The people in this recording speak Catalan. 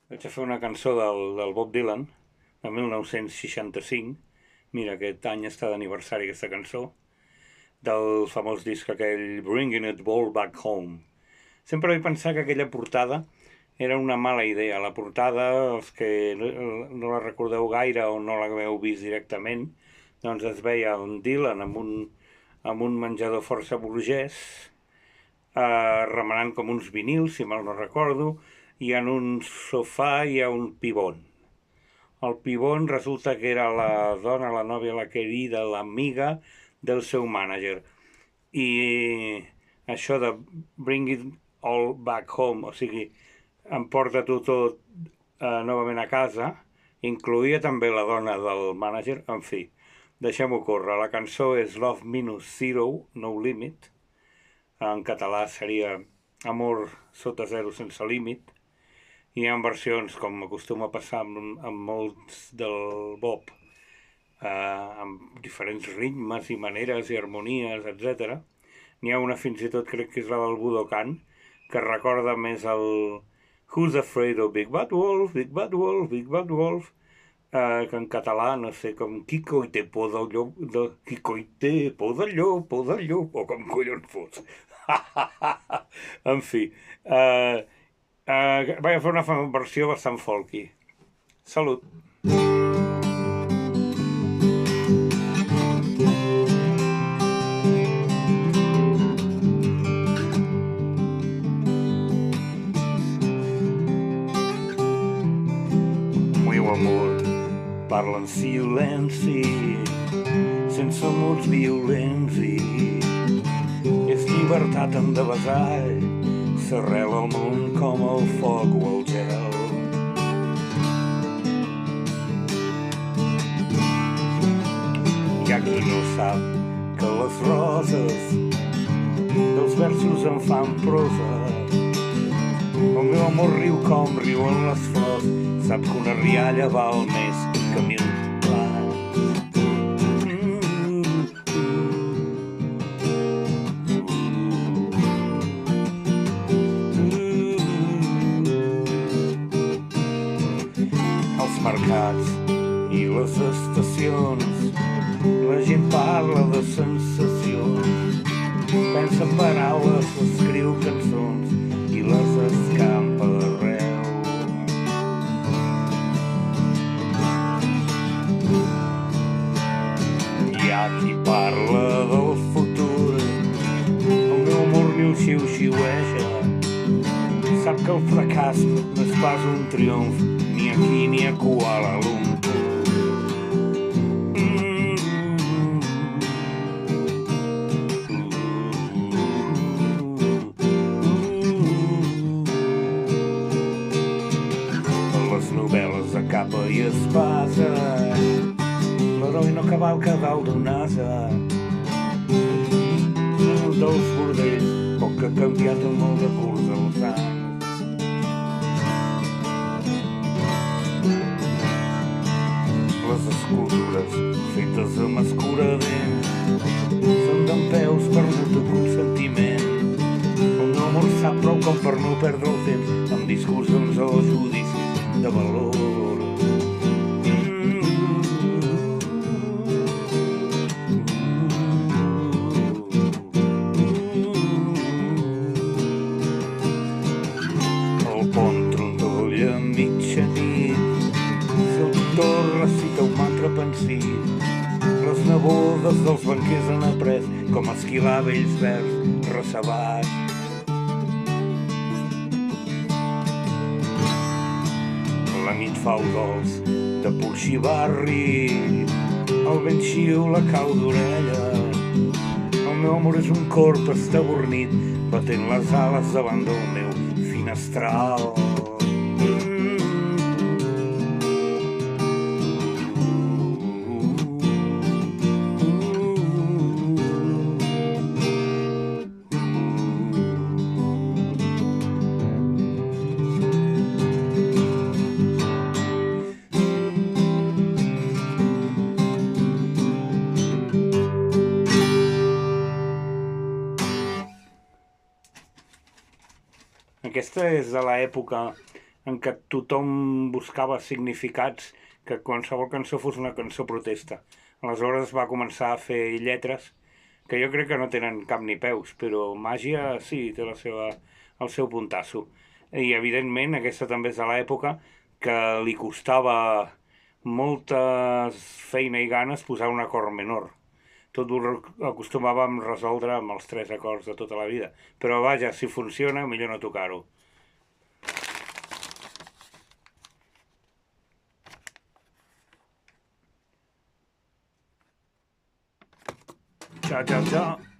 Vaig a fer una cançó del Bob Dylan, de 1965. Mira, aquest any està d'aniversari aquesta cançó, del famós disc aquell Bringing It All Back Home. Sempre vaig pensar que aquella portada era una mala idea. La portada, els que no la recordeu gaire o no l'haveu vist directament, doncs es veia un Dylan amb un menjador força burgès, remenant com uns vinils, si mal no recordo, i en un sofà hi ha un pibon. El pibon resulta que era la dona, la nòvia, la querida, l'amiga del seu mànager. I això de bring it all back home, o sigui, em porta tu tot novament a casa, incloïa també la dona del mànager. En fi, deixem-ho córrer. La cançó és Love Minus Zero, No Limit. En català seria Amor sota zero sense límit. Hi ha versions, com acostuma a passar amb molts del Bob, amb diferents ritmes i maneres i harmonies, etc. N'hi ha una fins i tot, crec que és la del Budokan, que recorda més el Who's Afraid of Big Bad Wolf, Big Bad Wolf, Big Bad Wolf, que en català, no sé, com Quico i té por del llop, Quico i té por del llop, o com collons fos. En fi, vaig a fer una versió bastant folky. Salut! Meu amor, parla en silenci, sense mots violents i és llibertat en devessall, s'arrela al món com el foc o el gel. Hi ha qui no sap que les roses dels versos en fan prosa. El meu amor riu com riuen les flors, sap que una rialla val més que 1000 plans. Els mercats i les estacions, la gent parla de sensacions, pensa en paraules, escriu cançons i les escampa d'arreu. Hi ha qui parla del futur, el meu amor ni el xiu-xiueja, sap que el fracàs no és pas un triomf, ni aquí ni a Kuala Lumpur. Les novel·les de capa i espasa, l'heroi no cavalca dalt d'un ase. Dels bordells, poc ha canviat amb el decurs dels anys. Les escultures fetes amb escuradents són dempeus per no de consentiment. El meu amor sap prou com per no perdre el temps amb discursos o judicis de valor. El pont trondolla a mitjanit, se'l recita un mantra pensiu. Les nebodes dels banquers han après com esquilar vells vers recebats. La nit fa udols de porxibarri, el vent xiula cau d'orella. El meu amor és un corp estabornit, batent les ales davant del meu finestral. Aquesta és de l'època en què tothom buscava significats, que qualsevol cançó fos una cançó protesta. Aleshores va començar a fer lletres que jo crec que no tenen cap ni peus, però màgia sí, té el seu puntasso. I evidentment aquesta també és de l'època que li costava molta feina i ganes posar un acord menor. Tot ho acostumàvem a resoldre amb els 3 acords de tota la vida. Però vaja, si funciona, millor no tocar-ho. Ciao, ciao, ciao.